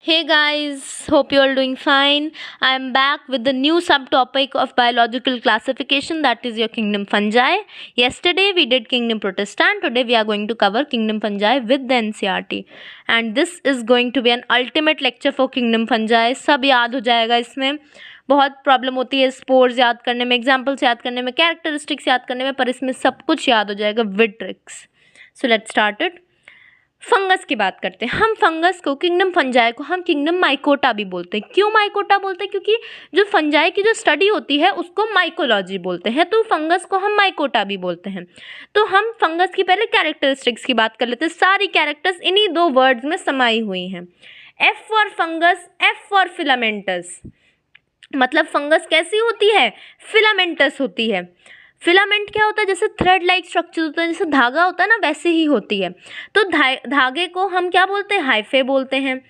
Hey guys, hope you all doing fine. I am back with the new subtopic of biological classification, that is your kingdom fungi. Yesterday we did kingdom protista. Today we are going to cover kingdom fungi with the NCERT. And this is going to be an ultimate lecture for kingdom fungi. सब याद हो जाएगा इसमें. बहुत problem होती है spores याद करने में, एग्जाम्पल्स याद करने में, कैरेक्टरिस्टिक्स याद करने में, पर इसमें सब कुछ याद हो जाएगा with tricks. So let's start it. Fungus की बात करते हैं. हम फंगस को, किंगडम फंजाई को हम किंगडम माइकोटा भी बोलते हैं. क्यों माइकोटा बोलते हैं? क्योंकि जो फंजाई की जो स्टडी होती है उसको माइकोलॉजी बोलते हैं, तो फंगस को हम माइकोटा भी बोलते हैं. तो हम फंगस की पहले कैरेक्टरिस्टिक्स की बात कर लेते हैं. सारी कैरेक्टर्स इन्हीं दो वर्ड्स में समाई हुई हैं. F for fungus, F for filamentous. मतलब फंगस कैसी होती है? फिलामेंटस होती है. फिलामेंट क्या होता है? जैसे थ्रेड लाइक स्ट्रक्चर होता है, जैसे धागा होता है ना, वैसे ही होती है. तो धागे को हम क्या बोलते हैं? हाइफे बोलते हैं.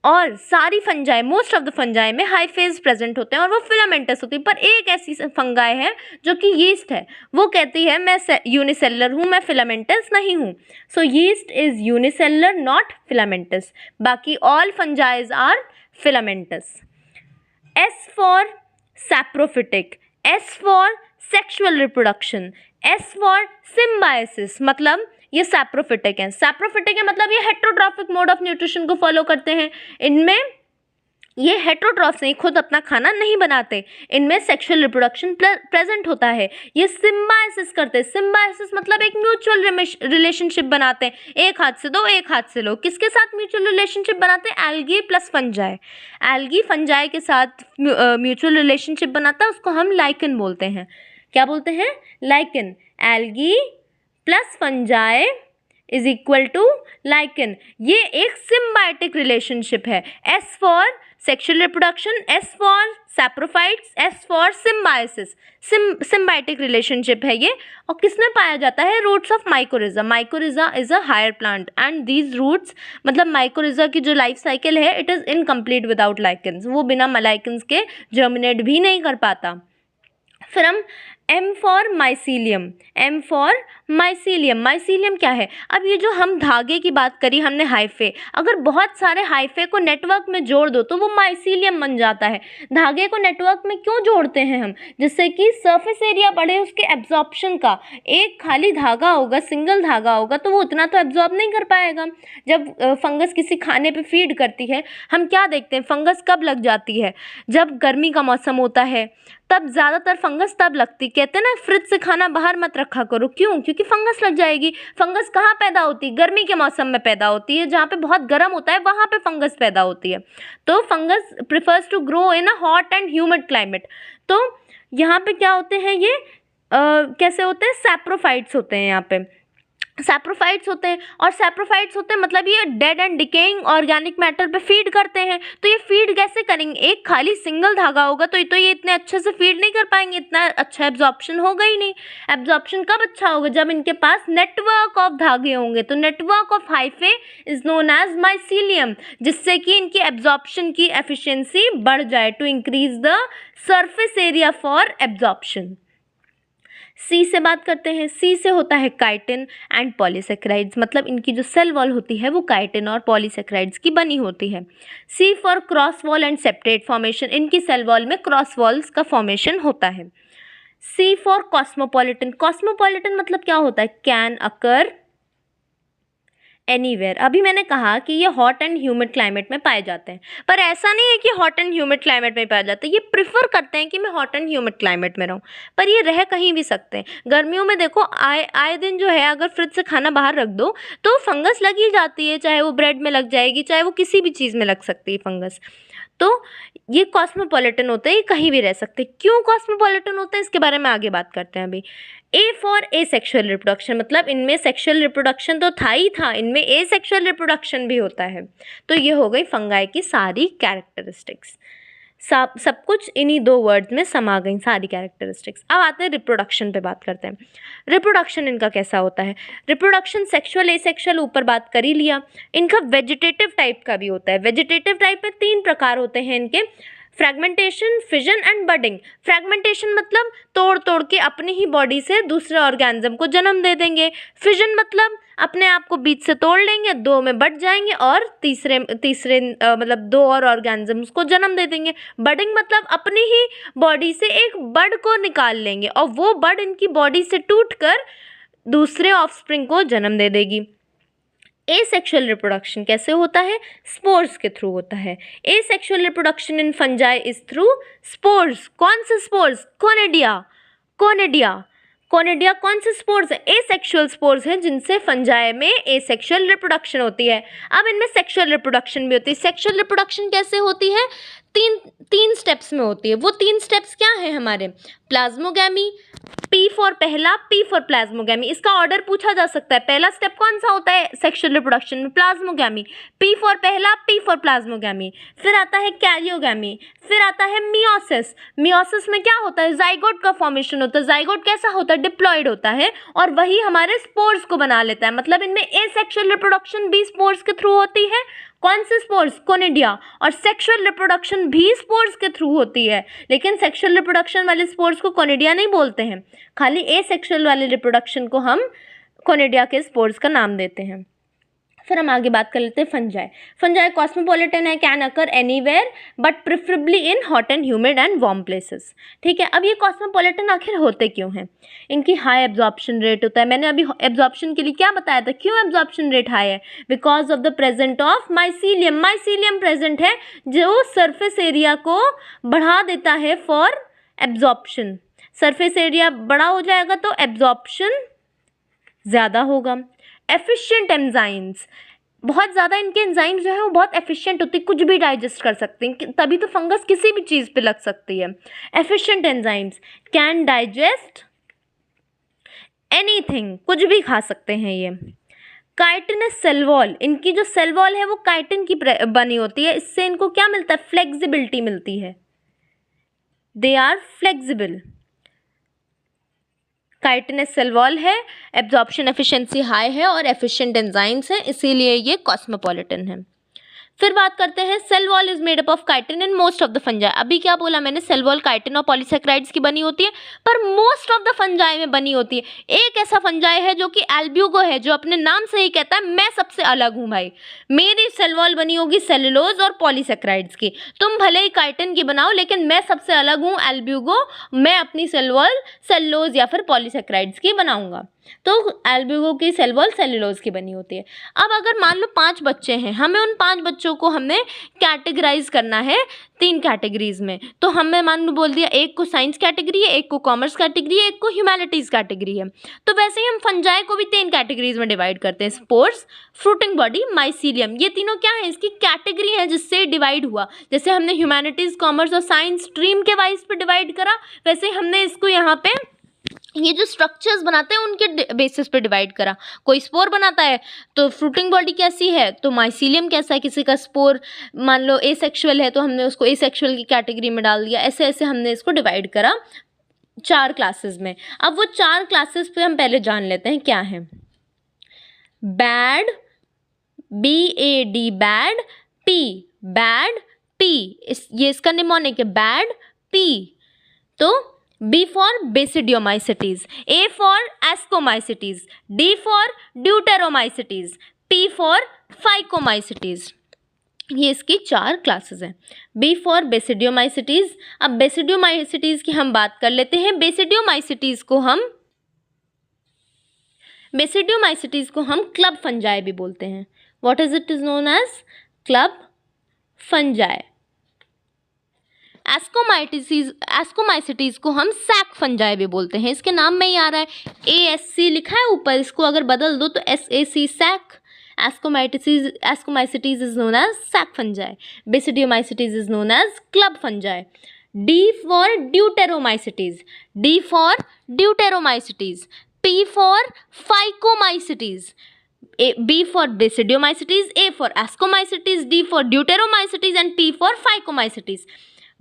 और सारी fungi, most of the fungi में हाइफेज प्रेजेंट होते हैं और वो फिलामेंटस होती है. पर एक ऐसी फंगाई है जो कि यीस्ट है, वो कहती है मैं यूनिसेलुलर हूँ, मैं फिलामेंटस नहीं हूँ. So yeast is unicellular, not filamentous. बाकी all fungi are filamentous. S for saprophytic, S for sexual reproduction, S for symbiosis. मतलब ये saprophytic है. saprophytic है मतलब ये heterotrophic mode of nutrition को follow करते हैं. इनमें ये हेट्रोट्रॉफ्स नहीं, खुद अपना खाना नहीं बनाते. इनमें सेक्सुअल रिप्रोडक्शन प्रेजेंट होता है. ये सिम्बायोसिस करते हैं. सिम्बायोसिस मतलब एक म्यूचुअल रिलेशनशिप बनाते हैं. एक हाथ से दो, एक हाथ से लो. किसके साथ म्यूचुअल रिलेशनशिप बनाते हैं? Algae plus fungi. Algae fungi के साथ म्यूचुअल रिलेशनशिप बनाता है, उसको हम लाइकन बोलते हैं. क्या बोलते हैं? Lichen. Algae plus fungi is equal to lichen. ये एक सिम्बायोटिक रिलेशनशिप है. S for sexual reproduction, S for saprophytes, S for symbiosis. Symbiotic relationship है ये. और किसमें पाया जाता है? Roots of mycorrhiza. Mycorrhiza is a higher plant and these roots, मतलब माइकोरिजा की जो लाइफ साइकिल है, it is incomplete without lichens. वो बिना लाइकन्स के जर्मिनेट भी नहीं कर पाता. फिर हम M for mycelium. M for mycelium. Mycelium क्या है? अब ये जो हम धागे की बात करी हमने, हाइफे, अगर बहुत सारे हाइफे को नेटवर्क में जोड़ दो तो वो माइसीलियम बन जाता है. धागे को नेटवर्क में क्यों जोड़ते हैं हम? जिससे कि सरफेस एरिया बढ़े उसके एब्जॉर्प्शन का. एक खाली धागा होगा, सिंगल धागा होगा, तो वो उतना तो एब्जॉर्ब नहीं कर पाएगा. जब फंगस किसी खाने पे फीड करती है, हम क्या देखते हैं? फंगस कब लग जाती है? जब गर्मी का मौसम होता है, तब ज़्यादातर फंगस तब लगती. कहते हैं ना, फ्रिज से खाना बाहर मत रखा करो. क्यों? क्योंकि फंगस लग जाएगी. फंगस कहाँ पैदा होती है? गर्मी के मौसम में पैदा होती है. जहाँ पे बहुत गर्म होता है वहाँ पे फंगस पैदा होती है. तो fungus prefers to grow in a hot and humid climate. तो यहाँ पे क्या होते हैं? ये कैसे होते हैं? सैप्रोफाइट्स होते हैं. यहाँ पे सैप्रोफाइट्स होते हैं. और सैप्रोफाइट्स होते हैं मतलब ये dead and decaying organic matter पे फीड करते हैं. तो ये फीड कैसे करेंगे? एक खाली सिंगल धागा होगा तो ये इतने अच्छे से फीड नहीं कर पाएंगे. इतना अच्छा एब्जॉर्प्शन होगा ही नहीं. एब्जॉर्प्शन कब अच्छा होगा? जब इनके पास नेटवर्क ऑफ धागे होंगे. तो network of hyphae is known as mycelium, जिससे कि इनकी एब्जॉर्प्शन की एफिशिएंसी बढ़ जाए, to increase the surface area for absorption. C से बात करते हैं. सी से होता है काइटिन एंड पॉलीसेक्राइड्स. मतलब इनकी जो सेल वॉल होती है वो काइटिन और पॉलीसेक्राइड्स की बनी होती है. C for cross wall and separate formation. इनकी सेल वॉल में क्रॉस वॉल्स का फॉर्मेशन होता है. C for cosmopolitan. कॉस्मोपॉलिटन मतलब क्या होता है? Can occur anywhere. अभी मैंने कहा कि ये हॉट एंड ह्यूमिड क्लाइमेट में पाए जाते हैं, पर ऐसा नहीं है कि हॉट एंड ह्यूमिड क्लाइमेट में पाए जाते हैं. ये प्रिफर करते हैं कि मैं हॉट एंड ह्यूमिड क्लाइमेट में रहूं, पर ये रह कहीं भी सकते हैं. गर्मियों में देखो, आए दिन जो है, अगर फ्रिज से खाना बाहर रख दो तो फंगस लग ही जाती है. चाहे वो ब्रेड में लग जाएगी, चाहे वो किसी भी चीज़ में लग सकती है फंगस. तो ये कॉस्मोपॉलिटन होते हैं, ये कहीं भी रह सकते हैं. क्यों कॉस्मोपॉलिटन होते हैं इसके बारे में आगे बात करते हैं. अभी A for a sexual reproduction. मतलब इनमें सेक्शुअल रिप्रोडक्शन तो था ही था, इनमें ए सेक्शुअल रिप्रोडक्शन भी होता है. तो ये हो गई फंगाई की सारी कैरेक्टरिस्टिक्स. सब कुछ इन्हीं दो वर्ड्स में समा गई, सारी कैरेक्टरिस्टिक्स. अब आते हैं रिप्रोडक्शन पे बात करते हैं. रिप्रोडक्शन इनका कैसा होता है? रिप्रोडक्शन सेक्शुअल एसेक्शुअल ऊपर बात कर ही लिया. इनका वेजिटेटिव टाइप का भी होता है. वेजिटेटिव टाइप में 3 प्रकार होते हैं इनके. Fragmentation, fission and budding. Fragmentation मतलब तोड़ तोड़ के अपनी ही बॉडी से दूसरे ऑर्गेनिज्म को जन्म दे देंगे. फिजन मतलब अपने आप को बीच से तोड़ लेंगे, दो में बट जाएंगे और तीसरे मतलब दो और ऑर्गेनिजम्स को जन्म दे देंगे। बडिंग मतलब अपनी ही बॉडी से एक बड को निकाल लेंगे और वो बड इनकी बॉडी से टूटकर दूसरे ऑफस्प्रिंग को जन्म दे देगी। एसेक्सुअल रिप्रोडक्शन कैसे होता है? स्पोर्स के थ्रू होता है। Asexual reproduction in fungi is through spores. कौन से स्पोर्स? कोनिडिया। कोनिडिया कौन से स्पोर्स है? एसेक्सुअल स्पोर्स हैं जिनसे फंजाई में एसेक्सुअल रिप्रोडक्शन होती है। अब इनमें सेक्सुअल रिप्रोडक्शन भी होती है। सेक्सुअल रिप्रोडक्शन कैसे होती है? तीन स्टेप्स में होती है। वो 3 स्टेप्स क्या हैं हमारे? प्लाज्मोगैमी, पी फॉर पहला, पी फॉर प्लाज्मोगैमी। इसका ऑर्डर पूछा जा सकता है। पहला स्टेप कौन सा होता है सेक्सुअल रिप्रोडक्शन में? प्लाज्मोगैमी। पी फॉर पहला, पी फॉर प्लाज्मोगैमी। फिर आता है कैरियोगैमी, फिर आता है मियोसिस। मियोसिस में क्या होता है? जाइगोट का फॉर्मेशन होता है। जाइगोट कैसा होता है? डिप्लॉयड होता है और वही हमारे स्पोर्स को बना लेता है। मतलब इनमें एसेक्सुअल रिप्रोडक्शन भी स्पोर्स के थ्रू होती है। कौन से स्पोर्स? कोनिडिया। और सेक्सुअल रिप्रोडक्शन भी स्पोर्स के थ्रू होती है, लेकिन सेक्सुअल रिप्रोडक्शन वाले स्पोर्स को कोनिडिया नहीं बोलते हैं, खाली एसेक्सुअल वाले रिप्रोडक्शन को हम कोनिडिया के स्पोर्स का नाम देते हैं। फिर हम आगे बात कर लेते हैं फंजाई। फंजाई कॉस्मोपॉलिटन है, can occur anywhere but preferably in hot and humid and warm places. ठीक है, अब ये कॉस्मोपॉलिटन आखिर होते क्यों हैं? इनकी हाई एब्जॉर्प्शन रेट होता है। मैंने अभी एब्जॉर्प्शन के लिए क्या बताया था? क्यों एब्जॉर्प्शन रेट हाई है? Because of the present of mycelium. Mycelium present है जो सरफेस एरिया को बढ़ा देता है फॉर एब्जॉर्प्शन। सरफेस एरिया बड़ा हो जाएगा तो एब्जॉर्प्शन ज़्यादा होगा। एफिशिएंट एंजाइम्स, बहुत ज़्यादा इनके एंजाइम्स जो है वो बहुत एफिशिएंट होती है, कुछ भी डाइजेस्ट कर सकते हैं, तभी तो फंगस किसी भी चीज़ पे लग सकती है। Efficient enzymes can digest anything, कुछ भी खा सकते हैं ये। काइटिनस सेल वॉल, इनकी जो सेल वॉल है वो काइटिन की बनी होती है। इससे इनको क्या मिलता है? फ्लेक्सिबिलिटी मिलती है। They are flexible. Chitinous cell wall है, एब्जॉर्प्शन एफिशिएंसी हाई है और एफिशिएंट एंजाइम्स हैं, इसीलिए ये कॉस्मोपॉलिटन है। फिर बात करते हैं cell wall is made up of chitin in most of the fungi. अभी क्या बोला मैंने? सेल वॉल काइटिन और पॉलीसेक्राइड्स की बनी होती है, पर मोस्ट ऑफ द फंजाई में बनी होती है। एक ऐसा फंजाई है जो कि एल्ब्यूगो है, जो अपने नाम से ही कहता है मैं सबसे अलग हूँ भाई, मेरी सेल वॉल बनी होगी सेलुलोज और पॉलीसेक्राइड्स की। तुम भले ही काइटिन की बनाओ लेकिन मैं सबसे अलग हूँ एल्ब्यूगो, मैं अपनी सेल वॉल सेलुलोज या फिर पॉलीसेक्राइड्स की बनाऊंगा। तो एल्ब्यूगो की सेल वॉल सेलुलोज की बनी होती है। अब अगर मान लो 5 बच्चे हैं, हमें उन 5 बच्चों को हमें कैटेगराइज करना है 3 कैटेगरीज में। तो हमने मान लो बोल दिया एक को साइंस कैटेगरी है, एक को कॉमर्स कैटेगरी है, एक को ह्यूमैनिटीज कैटेगरी है। तो वैसे ही हम फंजाई को भी 3 कैटेगरीज में डिवाइड करते हैं, स्पोर्स, फ्रूटिंग बॉडी, माइसीलियम। ये तीनों क्या है? इसकी कैटेगरी है जिससे डिवाइड हुआ। जैसे हमने ह्यूमैनिटीज, कॉमर्स और साइंस स्ट्रीम के वाइज पे डिवाइड करा, वैसे हमने इसको यहाँ पे ये जो स्ट्रक्चर्स बनाते हैं उनके बेसिस पे डिवाइड करा। कोई स्पोर बनाता है तो फ्रूटिंग बॉडी कैसी है, तो माइसीलियम कैसा है। किसी का स्पोर मान लो एसेक्सुअल है तो हमने उसको एसेक्सुअल की कैटेगरी में डाल दिया। ऐसे ऐसे हमने इसको डिवाइड करा 4 क्लासेस में। अब वो 4 क्लासेस पे हम पहले जान लेते हैं क्या है। Bad, BAD bad, bad, P ये इसका निमोनिक है, बैड P। तो B for Basidiomycetes, A for Ascomycetes, D for Deuteromycetes, P for Phycomycetes। ये इसकी 4 क्लासेस हैं। B for Basidiomycetes। अब Basidiomycetes की हम बात कर लेते हैं। Basidiomycetes को हम क्लब फंजाई भी बोलते हैं। What is it is known as? Club fungi. Ascomycetes को हम सैक फंजाई भी बोलते हैं। इसके नाम में ही आ रहा है, ASC लिखा है ऊपर, इसको अगर बदल दो तो SAC sac. Ascomycetes is known as sac fungi. Basidiomycetes is known as club fungi. D for deuteromycetes, D for deuteromycetes, P for phycomycetes, B for Basidiomycetes, A for Ascomycetes, D for Deuteromycetes and P for Phycomycetes।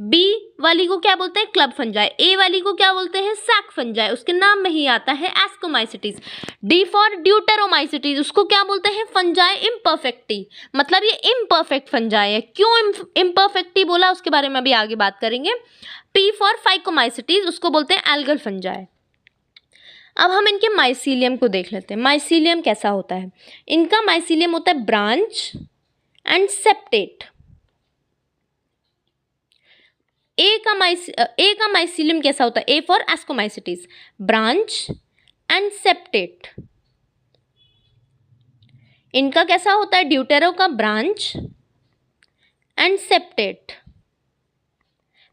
B वाली को क्या बोलते हैं? Club fungi. A वाली को क्या बोलते हैं? सैक फंजाई, उसके नाम में ही आता है एस्कोमाइसिटीज। D फॉर ड्यूटेरोमाइसिटीज, उसको क्या बोलते हैं? फंजाई इम्परफेक्टी, मतलब ये इम्परफेक्ट फंजाई है। क्यों इम्परफेक्टी बोला उसके बारे में अभी आगे बात करेंगे। P फॉर फाइकोमाइसिटीज, उसको बोलते हैं एल्गल फंजाई। अब हम इनके माइसीलियम को देख लेते हैं। माइसीलियम कैसा होता है? इनका माइसीलियम होता है ब्रांच एंड सेप्टेट। ए का माइसीलियम कैसा होता है? A for ascomycetes, branch and septate. इनका कैसा होता है? ड्यूटेरो का ब्रांच एंड सेप्टेट।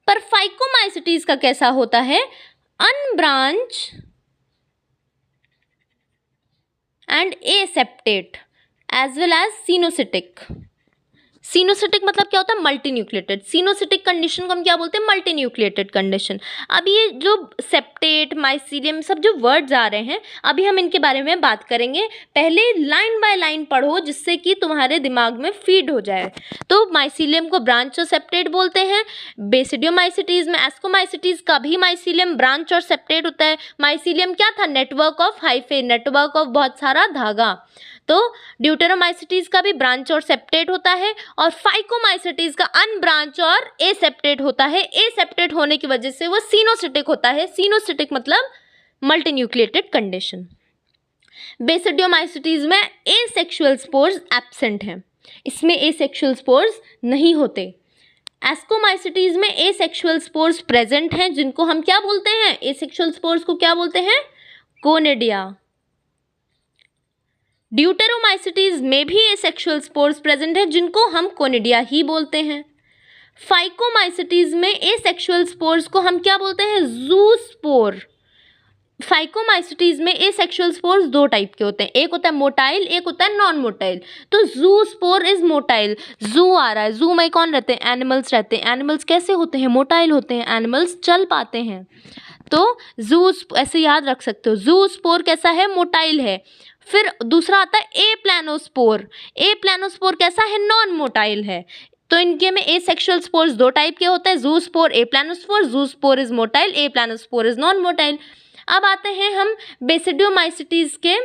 पर फाइकोमाइसिटीज का कैसा होता है? Unbranch and aseptate as well as coenocytic. Coenocytic मतलब क्या होता है? Multi nucleated. सिनोसिटिक कंडीशन को हम क्या बोलते हैं? Multi nucleated condition. अब ये जो सेप्टेट, माइसीलियम, सब जो वर्ड्स आ रहे हैं, अभी हम इनके बारे में बात करेंगे। पहले लाइन बाय लाइन पढ़ो जिससे कि तुम्हारे दिमाग में फीड हो जाए। तो माइसीलियम को ब्रांच और सेप्टेट बोलते हैं। बेसिडियोमाइसिटीज में एस्कोमाइसिटीज का भी माइसीलियम ब्रांच और सेप्टेट होता है। माइसीलियम क्या था? Network of hyphae, network of बहुत सारा धागा। तो ड्यूटेरोमाइसिटीज का भी ब्रांच और सेप्टेट होता है, और फाइकोमाइसिटीज का अनब्रांच और एसेप्टेट होता है। एसेप्टेट होने की वजह से वो सिनोसिटिक होता है। सिनोसिटिक मतलब मल्टी न्यूक्लिएटेड कंडीशन। बेसिडियोमाइसिटीज में एसेक्सुअल स्पोर्स एब्सेंट हैं, इसमें एसेक्सुअल स्पोर्स नहीं होते। एस्कोमाइसिटीज में एसेक्सुअल स्पोर्स प्रेजेंट हैं, जिनको हम क्या बोलते हैं? एसेक्सुअल स्पोर्स को क्या बोलते हैं? कोनिडिया। ड्यूटेरोमाइसिटीज में भी एसेक्सुअल स्पोर्स प्रेजेंट है, जिनको हम कोनिडिया ही बोलते हैं। फाइकोमाइसिटीज में एसेक्सुअल स्पोर्स को हम क्या बोलते हैं? जूस्पोर। फाइकोमाइसिटीज में एसेक्सुअल स्पोर्स दो टाइप के होते हैं, एक होता है मोटाइल, एक होता है नॉन मोटाइल। तो जूस्पोर इज मोटाइल। जू आ रहा है, जू में कौन रहते हैं? एनिमल्स रहते हैं। एनिमल्स कैसे होते हैं? मोटाइल होते हैं। एनिमल्स चल पाते हैं। तो जू ऐसे याद रख सकते हो, जूस्पोर कैसा है? मोटाइल है। फिर दूसरा आता है ए प्लानोस्पोर। ए प्लानोस्पोर कैसा है? नॉन मोटाइल है। तो इनके में एसेक्सुअल स्पोर्स दो टाइप के होते हैं, zoospore, a planospore. Zoospore is motile, a planospore is non motile. अब आते हैं हम बेसिडियोमाइसिटीज के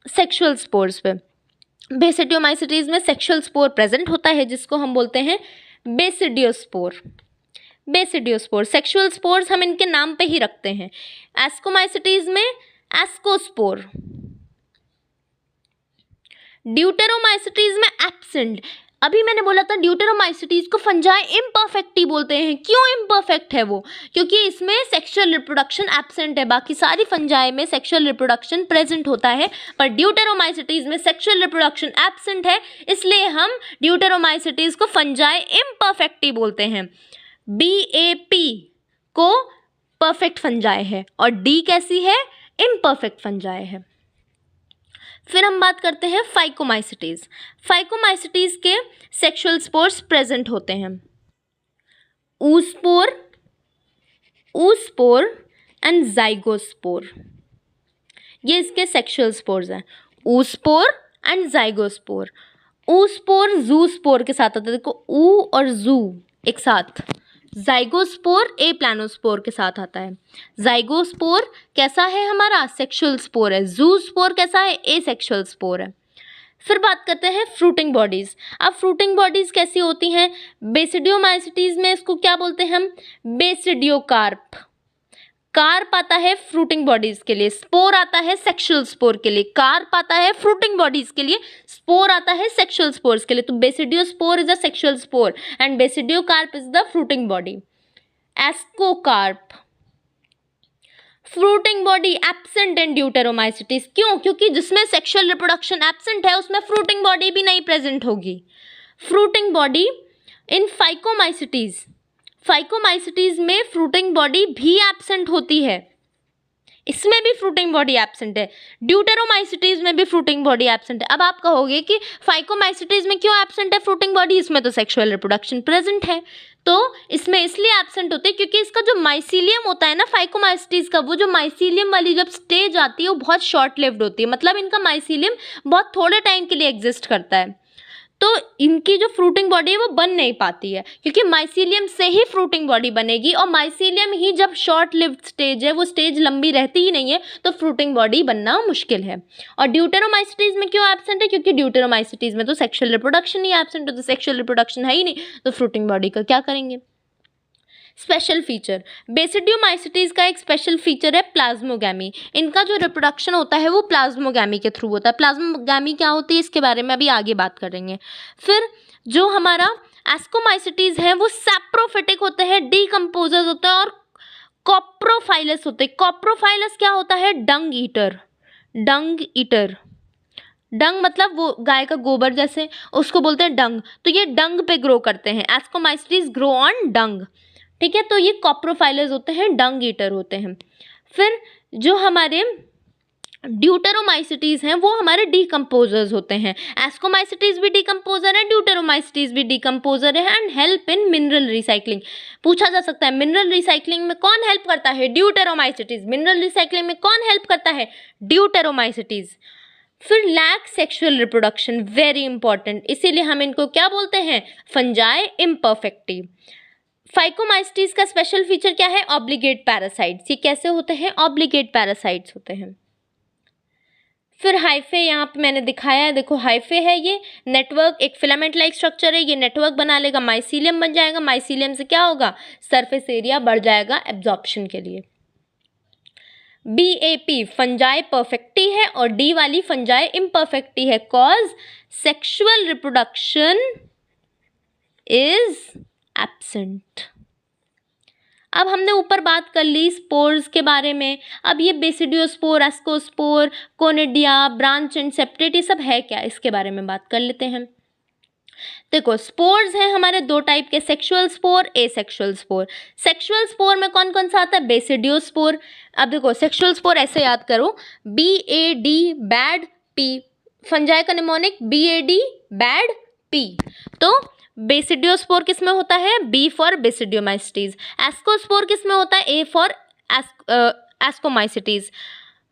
सेक्सुअल स्पोर्स पे। बेसिडियोमाइसिटीज में सेक्सुअल स्पोर प्रेजेंट होता है, जिसको हम बोलते हैं बेसिडियोस्पोर। बेसिडियोस्पोर सेक्सुअल स्पोर्स हम इनके नाम पे ही रखते हैं। एस्कोमाइसिटीज में एस्कोस्पोर। ड्यूटेरोमाइसिटीज में एब्सेंट। अभी मैंने बोला था ड्यूटेरोमाइसिटीज को फंजाई इम्परफेक्टी बोलते हैं। क्यों इम्परफेक्ट है वो? क्योंकि इसमें सेक्सुअल रिप्रोडक्शन एब्सेंट है। बाकी सारी फंजाई में सेक्सुअल रिप्रोडक्शन प्रेजेंट होता है, पर ड्यूटेरोमाइसिटीज में सेक्सुअल रिप्रोडक्शन एब्सेंट है, इसलिए हम ड्यूटेरोमाइसिटीज को फंजाई इम्परफेक्टी बोलते हैं। BAP को परफेक्ट फंजाई है, और D कैसी है? इम्परफेक्ट फंजाई है। फिर हम बात करते हैं फाइकोमाइसिटीज। फाइकोमाइसिटीज के सेक्सुअल स्पोर्स प्रेजेंट होते हैं। ऊस्पोर, ऊस्पोर एंड जाइगोस्पोर, ये इसके सेक्सुअल स्पोर्स हैं। ऊस्पोर एंड जाइगोस्पोर। ऊस्पोर जूस्पोर के साथ आता है, देखो ऊ और जू एक साथ। जाइगोस्पोर ए प्लानोस्पोर के साथ आता है। जाइगोस्पोर कैसा है? हमारा सेक्सुअल स्पोर है। जूस्पोर कैसा है? ए सेक्सुअल स्पोर है। फिर बात करते हैं फ्रूटिंग बॉडीज। अब फ्रूटिंग बॉडीज कैसी होती हैं? बेसिडियोमाइसिटीज में इसको क्या बोलते हैं हम? बेसिडियोकार्प। कार्प आता है फ्रूटिंग बॉडीज के लिए, स्पोर आता है सेक्सुअल स्पोर के लिए। कार्प आता है फ्रूटिंग बॉडीज के लिए, स्पोर आता है सेक्सुअल स्पोर्स के लिए। तो basidiospore is a sexual spore and basidiocarp is the fruiting body. Ascocarp fruiting body absent in deuteromycetes. क्यों? क्योंकि जिसमें सेक्सुअल रिप्रोडक्शन एब्सेंट है उसमें फ्रूटिंग बॉडी भी नहीं प्रेजेंट होगी। Fruiting body in phycomycetes, phycomycetes में फ्रूटिंग बॉडी भी एब्सेंट होती है, इसमें भी फ्रूटिंग बॉडी एब्सेंट है। ड्यूटेरोमाइसिटीज में भी फ्रूटिंग बॉडी एब्सेंट है। अब आप कहोगे कि फाइकोमाइसिटीज में क्यों एब्सेंट है फ्रूटिंग बॉडी? इसमें तो सेक्सुअल रिप्रोडक्शन प्रेजेंट है, तो इसमें इसलिए एब्सेंट होते हैं क्योंकि इसका जो माइसीलियम होता है ना फाइकोमाइसिटीज का, वो जो माइसीलियम वाली जब स्टेज आती है वो बहुत शॉर्ट लिव्ड होती है। मतलब इनका माइसीलियम बहुत थोड़े टाइम के लिए एग्जिस्ट करता है, तो इनकी जो फ्रूटिंग बॉडी है वो बन नहीं पाती है, क्योंकि माइसीलियम से ही फ्रूटिंग बॉडी बनेगी, और माइसीलियम ही जब शॉर्ट लिव्ड स्टेज है, वो स्टेज लंबी रहती ही नहीं है, तो फ्रूटिंग बॉडी बनना मुश्किल है। और ड्यूटेरोमाइसिटीज में क्यों एब्सेंट है? क्योंकि ड्यूटेरोमाइसिटीज में तो सेक्सुअल रिप्रोडक्शन ही एब्सेंट है, तो सेक्सुअल रिप्रोडक्शन है ही नहीं, तो फ्रूटिंग बॉडी का क्या करेंगे? स्पेशल फीचर, बेसिडियोमाइसिटीज का एक स्पेशल फीचर है प्लाज्मोगैमी। इनका जो रिप्रोडक्शन होता है वो प्लाज्मोगैमी के थ्रू होता है। प्लाज्मोगैमी क्या होती है इसके बारे में अभी आगे बात करेंगे। फिर जो हमारा एस्कोमाइसिटीज है वो सैप्रोफिटिक होते हैं, डीकम्पोजर्स होते हैं और कॉप्रोफाइलस होते हैं। कॉप्रोफाइलस क्या होता है? डंग ईटर। डंग ईटर, डंग मतलब वो गाय का गोबर जैसे, उसको बोलते हैं डंग। तो ये डंग पे ग्रो करते हैं। एस्कोमाइसिटीज ग्रो ऑन डंग, ठीक है। तो ये कॉप्रोफाइलस होते हैं, डंग ईटर होते हैं। फिर जो हमारे ड्यूटेरोमाइसिटीज हैं वो हमारे डीकम्पोजर्स होते हैं। एस्कोमाइसिटीज भी डीकम्पोजर है, ड्यूटेरोमाइसिटीज भी डीकम्पोजर है and help in mineral recycling. पूछा जा सकता है मिनरल रिसाइकलिंग में कौन हेल्प करता है? ड्यूटेरोमाइसिटीज। मिनरल रिसाइकलिंग में कौन हेल्प करता है? ड्यूटेरोमाइसिटीज। फिर lack sexual reproduction, very important, इसीलिए हम इनको क्या बोलते हैं? Fungi imperfecti. फाइकोमाइसिटीज का स्पेशल फीचर क्या है? Obligate parasites. ये कैसे होते हैं? ऑब्लिगेट पैरासाइट्स होते हैं। फिर हाइफे, यहाँ पे मैंने दिखाया है, देखो हाइफे है ये नेटवर्क, एक फिलामेंट लाइक स्ट्रक्चर है, ये नेटवर्क बना लेगा, माइसीलियम बन जाएगा। माइसीलियम से क्या होगा? सरफेस एरिया बढ़ जाएगा एब्जॉर्प्शन के लिए। BAP फंजाई परफेक्टी है और डी वाली फंजाई इम्परफेक्टी है, cause sexual reproduction is absent. अब हमने ऊपर बात कर ली स्पोर्स के बारे में। अब ये basidiospore, ascospore, conidia, branch and separate, ये सब है क्या, इसके बारे में बात कर लेते हैं। देखो स्पोर्स हैं हमारे दो टाइप के, sexual spore, asexual spore. Sexual spore में कौन कौन सा आता है? बेसिडियोस्पोर। अब देखो सेक्सुअल स्पोर ऐसे याद करो, BAD बैड P, फंजाई का निमोनिक BAD बैड P। तो बेसिडियोस्पोर किस में होता है? B for basidiomycetes. एस्कोस्पोर किस में होता है? A for ascomycetes.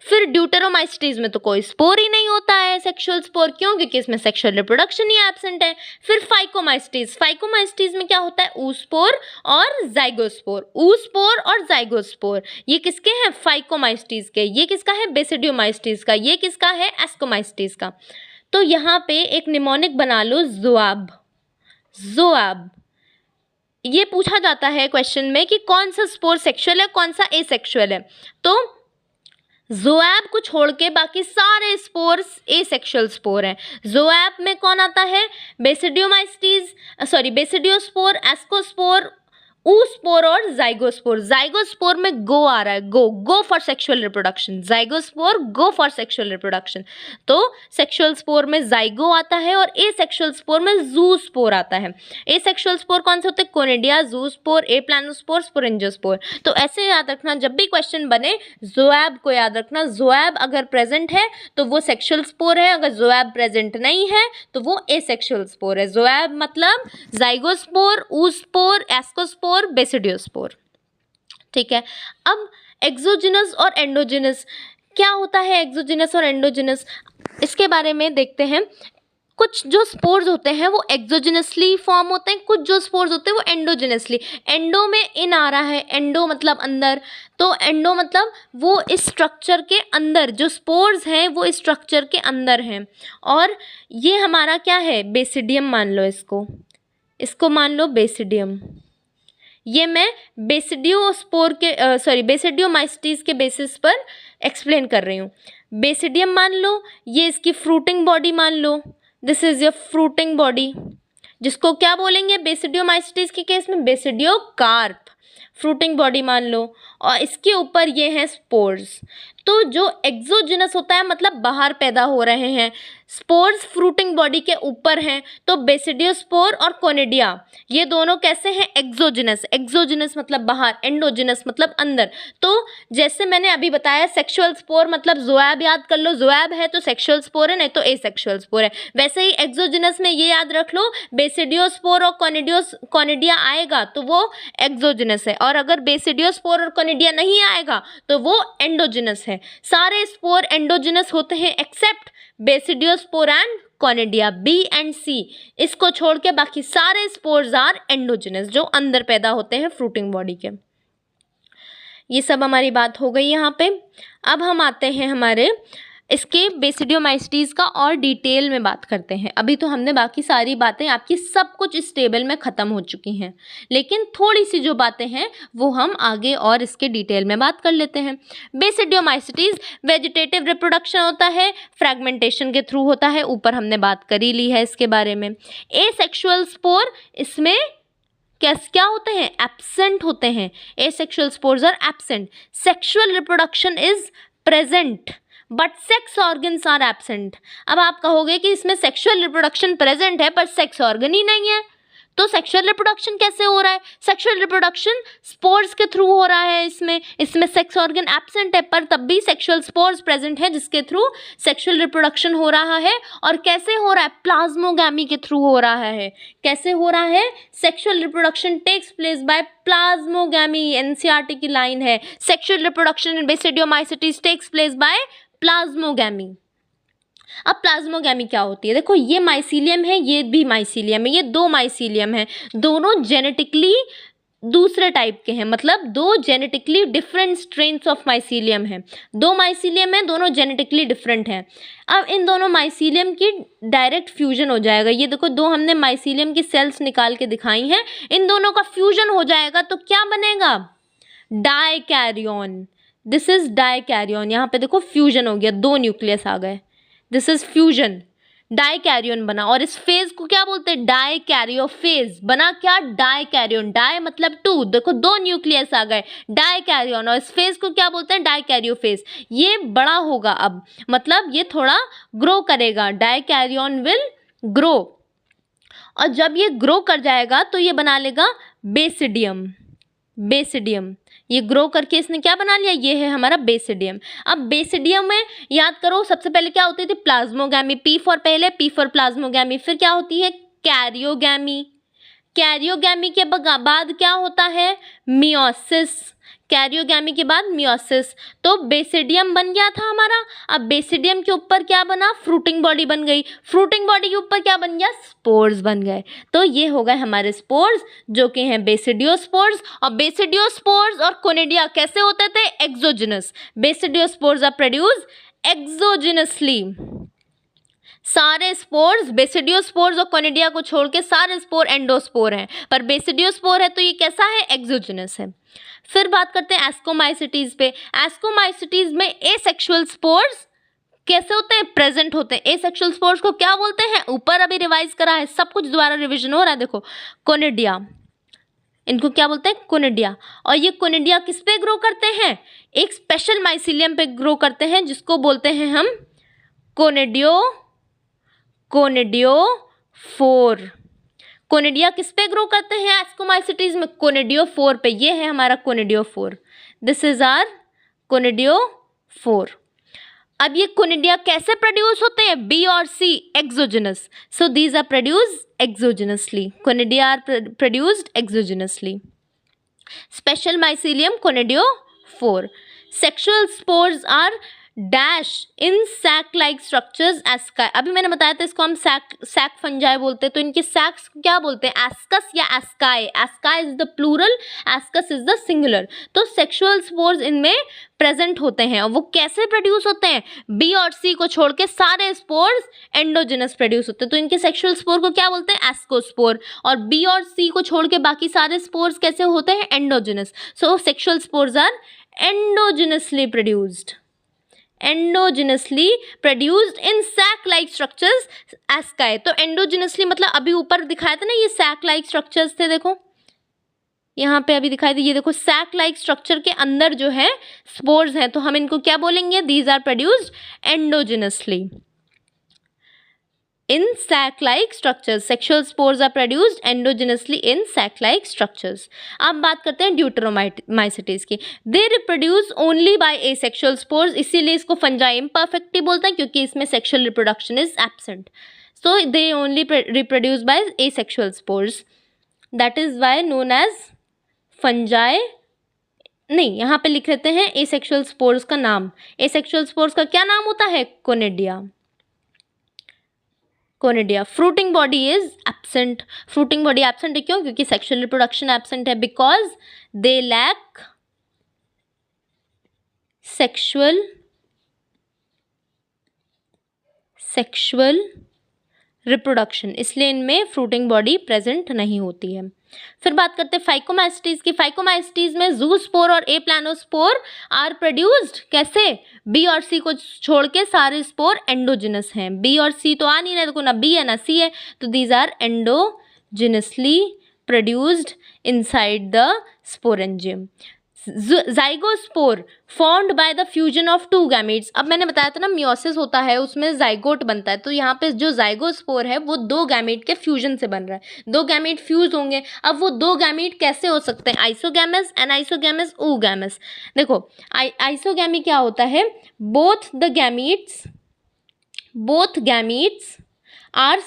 फिर ड्यूटेरोमाइसिटीज में तो कोई स्पोर ही नहीं होता है सेक्सुअल स्पोर, क्यों? क्योंकि इसमें सेक्सुअल रिप्रोडक्शन ही एब्सेंट है। फिर फाइकोमाइसिटीज, फाइकोमाइसिटीज में क्या होता है? ऊस्पोर और जाइगोस्पोर। ऊस्पोर और जाइगोस्पोर ये किसके हैं? फाइकोमाइसिटीज के। ये किसका है? बेसिडियोमाइसिटीज का। ये किसका है? एस्कोमाइसिटीज का। तो यहाँ पे एक निमोनिक बना लो, ज़ोआब। ज़ोआब, ये पूछा जाता है क्वेश्चन में कि कौन सा स्पोर सेक्सुअल है, कौन सा एसेक्सुअल है। तो ज़ोआब को छोड़ के बाकी सारे स्पोर्स एसेक्सुअल स्पोर हैं। ज़ोआब में कौन आता है? बेसिडियोमाइसिटीज, बेसिडियोस्पोर, एस्कोस्पोर, ऊस्पोर और जाइगोस्पोर। जाइगोस्पोर में गो आ रहा है, go for sexual reproduction. Zygospore go for sexual reproduction. तो सेक्सुअल स्पोर में जाइगो आता है और एसेक्सुअल स्पोर में ज़ूस्पोर आता है। एसेक्सुअल स्पोर कौन से होते हैं? Conidia, ज़ूस्पोर, एप्लानोस्पोर, sporangiospore. तो ऐसे याद रखना, जब भी क्वेश्चन बने ज़ोआब को याद रखना। ज़ोआब अगर प्रेजेंट है तो वो सेक्सुअल स्पोर है, अगर ज़ोआब प्रेजेंट नहीं है तो वो एसेक्सुअल स्पोर है। ज़ोआब मतलब जाइगोस्पोर, ऊस्पोर, एस्कोस्पोर, बेसिडियोस्पोर, ठीक है। अब एक्सोजिनस और एंडोजिनस, क्या होता है एक्सोजिनस और एंडोजिनस, इसके बारे में देखते हैं। कुछ जो स्पोर्स होते हैं वो एक्सोजिनसली फॉर्म होते हैं, कुछ जो स्पोर्स होते हैं वो एंडोजिनसली। एंडो में इन आ रहा है, एंडो मतलब अंदर, तो एंडो मतलब वो इस स्ट्रक्चर के अंदर, जो स्पोर्स हैं वो इस स्ट्रक्चर के अंदर हैं। और ये हमारा क्या है? बेसिडियम मान लो इसको मान लो बेसिडियम। ये मैं बेसिडियोस्पोर के बेसिडियोमाइसिटीज के बेसिस पर एक्सप्लेन कर रही हूँ। बेसिडियम मान लो, ये इसकी फ्रूटिंग बॉडी मान लो, this is your fruiting body, जिसको क्या बोलेंगे बेसिडियोमाइसिटीज के केस में? बेसिडियोकार्प, फ्रूटिंग बॉडी मान लो। और इसके ऊपर ये हैं स्पोर्स। तो जो एक्सोजिनस होता है मतलब बाहर पैदा हो रहे हैं, स्पोर्स फ्रूटिंग बॉडी के ऊपर हैं। तो बेसिडियोस्पोर और कोनिडिया ये दोनों कैसे हैं? एक्सोजिनस। एक्सोजिनस मतलब बाहर, एंडोजिनस मतलब अंदर। तो जैसे मैंने अभी बताया सेक्सुअल स्पोर मतलब ज़ोआब, याद कर लो, ज़ोआब है तो सेक्सुअल स्पोर है, नहीं तो एसेक्सुअल स्पोर है। वैसे ही एक्सोजिनस में ये याद रख लो, बेसिडियोस्पोर और कोनिडिया आएगा तो वो एक्सोजिनस है, और अगर बेसिडियोस्पोर और कोनिडिया नहीं आएगा तो वो एंडोजिनस है। सारे स्पोर एंडोजिनस होते हैं except basidiospore and conidia, B and C। इसको छोड़ के बाकी सारे स्पोर्स आर एंडोजिनस, जो अंदर पैदा होते हैं फ्रूटिंग बॉडी के। ये सब हमारी बात हो गई यहाँ पे। अब हम आते हैं हमारे इसके बेसिडियोमाइसिटीज़ का और डिटेल में बात करते हैं। अभी तो हमने बाकी सारी बातें आपकी सब कुछ इस टेबल में ख़त्म हो चुकी हैं, लेकिन थोड़ी सी जो बातें हैं वो हम आगे और इसके डिटेल में बात कर लेते हैं। बेसिडियोमाइसिटीज़ वेजिटेटिव रिप्रोडक्शन होता है, फ्रैगमेंटेशन के थ्रू होता है, ऊपर हमने बात कर ही ली है इसके बारे में। एसेक्सुअल स्पोर, इसमें क्या होते हैं, एब्सेंट होते हैं। Asexual spores are absent. Sexual reproduction is present but sex organs are absent. अब आप कहोगे कि इसमें सेक्सुअल रिप्रोडक्शन प्रेजेंट है पर सेक्स ऑर्गन ही नहीं है, तो सेक्सुअल रिप्रोडक्शन कैसे हो रहा है? सेक्सुअल रिप्रोडक्शन स्पोर्स के थ्रू हो रहा है। इसमें सेक्स ऑर्गन एब्सेंट है पर तब भी सेक्सुअल स्पोर्स प्रेजेंट है जिसके थ्रू सेक्सुअल रिप्रोडक्शन हो रहा है। और कैसे हो रहा है? प्लाज्मोगैमी के थ्रू हो रहा है। कैसे हो रहा है? Sexual reproduction takes place by plasmogamy. NCERT की लाइन है, sexual reproduction in basidiomycetes takes place by plasmogamy. अब प्लाज्मोगैमी क्या होती है? देखो, ये माइसीलियम है, ये भी माइसीलियम है, ये दो माइसीलियम है, दोनों जेनेटिकली दूसरे टाइप के हैं, मतलब दो genetically different strains of mycelium हैं। दो माइसीलियम हैं, दोनों जेनेटिकली डिफरेंट हैं। अब इन दोनों माइसीलियम की डायरेक्ट फ्यूजन हो जाएगा। ये देखो, दो हमने माइसीलियम की सेल्स निकाल के दिखाई हैं, इन दोनों का फ्यूजन हो जाएगा तो क्या बनेगा? डाइकैरियन। This is dikaryon. यहाँ पे देखो फ्यूजन हो गया, दो न्यूक्लियस आ गए, दिस इज फ्यूजन, डाइकैरियन बना। और इस फेज को क्या बोलते हैं? डाइकैरियोफेज। बना क्या? डाइकैरियन। डाई मतलब टू, देखो दो न्यूक्लियस आ गए, डाइकैरियन। और इस फेज को क्या बोलते हैं? डाइकैरियोफेज। ये बड़ा होगा अब, मतलब ये थोड़ा ग्रो करेगा, डाइकैरियन विल ग्रो। और जब ये ग्रो कर जाएगा तो ये बना लेगा बेसिडियम। बेसिडियम, ये ग्रो करके इसने क्या बना लिया? ये है हमारा बेसिडियम। अब बेसिडियम में याद करो सबसे पहले क्या होती थी? प्लाज्मोगैमी। पी फॉर पहले, पी फॉर प्लाज्मोगैमी। फिर क्या होती है? कैरियोगैमी। कैरियोगैमी के बाद क्या होता है? मियोसिस। कैरियोगैमी के बाद मियोसिस। तो बेसिडियम बन गया था हमारा। अब बेसिडियम के ऊपर क्या बना? फ्रूटिंग बॉडी बन गई। फ्रूटिंग बॉडी के ऊपर क्या बन गया? स्पोर्स बन गए। तो ये हो गए हमारे स्पोर्स, जो कि हैं बेसिडियोस्पोर्स। और बेसिडियोस्पोर्स और कोनिडिया कैसे होते थे? Exogenous. Basidiospores are produce exogenously. सारे स्पोर्स, बेसिडियोस्पोर्स और कोनिडिया को छोड़ के सारे स्पोर एंडोस्पोर हैं, पर बेसिडियोस्पोर है तो ये कैसा है? एक्सोजिनस है। फिर बात करते हैं एस्कोमाइसिटीज पे। एस्कोमाइसिटीज में एसेक्सुअल स्पोर्स कैसे होते हैं? प्रेजेंट होते हैं। एसेक्सुअल स्पोर्स को क्या बोलते हैं? ऊपर अभी रिवाइज करा है, सब कुछ दोबारा रिविजन हो रहा है। देखो, कोनिडिया, इनको क्या बोलते हैं? कोनिडिया। और ये कोनिडिया किस पे ग्रो करते हैं? एक स्पेशल माइसीलियम पे ग्रो करते हैं जिसको बोलते हैं हम कोनिडियोफोर। कोनिडिया किस पे ग्रो करते हैं एस्कोमाइसिटीज में? कोनिडियोफोर पे। ये है हमारा conidiophore, this is our conidiophore. अब ये कोनिडिया कैसे प्रोड्यूस होते हैं? बी और C, exogenous. So these are produce exogenously. Conidia are produced exogenously. Special mycelium conidiophore. Sexual spores are dash in sac like structures asci. अभी मैंने बताया था इसको हम सैक फंजाई बोलते हैं, तो इनके सैक्स को क्या बोलते हैं? एस्कस या asci. Asci is the plural, ascus is the singular. तो सेक्सुअल स्पोर्स इनमें प्रेजेंट होते हैं। और वो कैसे प्रोड्यूस होते हैं? बी और सी को छोड़ के सारे स्पोर्स एंडोजिनस प्रोड्यूस होते हैं। तो इनके सेक्सुअल स्पोर को क्या बोलते हैं? एस्कोस्पोर। और बी और सी को छोड़ के बाकी सारे स्पोर्स कैसे होते हैं? Endogenous. So sexual spores are endogenously produced. Endogenously produced in sac like structures asci. तो एंडोजिनसली मतलब अभी ऊपर दिखाया था ना, ये सैक लाइक स्ट्रक्चर्स थे। देखो यहाँ पे अभी दिखाई दे, ये देखो सैक लाइक स्ट्रक्चर के अंदर जो है स्पोर्स हैं, तो हम इनको क्या बोलेंगे? These are produced endogenously in sac-like structures. Sexual spores are produced endogenously in sac-like structures. अब बात करते हैं ड्यूटेरोमाइसिटीज की। They reproduce only by asexual spores, इसीलिए इसको फंजाई imperfecti बोलते हैं क्योंकि इसमें sexual reproduction is absent. So they only reproduce by asexual spores. That is why known as fungi. नहीं, यहाँ पे लिख लेते हैं asexual spores का नाम। asexual spores का क्या नाम होता है? Conidia. Conidia. Fruiting body is absent. Fruiting body absent है क्यों? क्योंकि सेक्सुअल रिप्रोडक्शन एब्सेंट है, because they lack sexual sexual reproduction, इसलिए इनमें फ्रूटिंग बॉडी प्रेजेंट नहीं होती है। फिर बात करते हैं फाइकोमाइस्टीज की। फाइकोमाइस्टीज में ज़ूस्पोर और ए प्लानोस्पोर आर प्रोड्यूस्ड कैसे? बी और सी को छोड़ के सारे स्पोर एंडोजिनस हैं। बी और सी तो आ नहीं रहे, देखो ना बी है ना सी है, तो these are endogenously produced inside the sporangium. Zygospore formed by the fusion of two gametes. अब मैंने बताया था ना मियोसिस होता है, उसमें जाइगोट बनता है, तो यहाँ पे जो जाइगोस्पोर है वो दो गैमीट के फ्यूजन से बन रहा है, दो गैमीट फ्यूज होंगे। अब वो दो गैमीट कैसे हो सकते हैं? Isogamous, anisogamous, oogamous। देखो आइसोगैमी क्या होता है? Both gametes are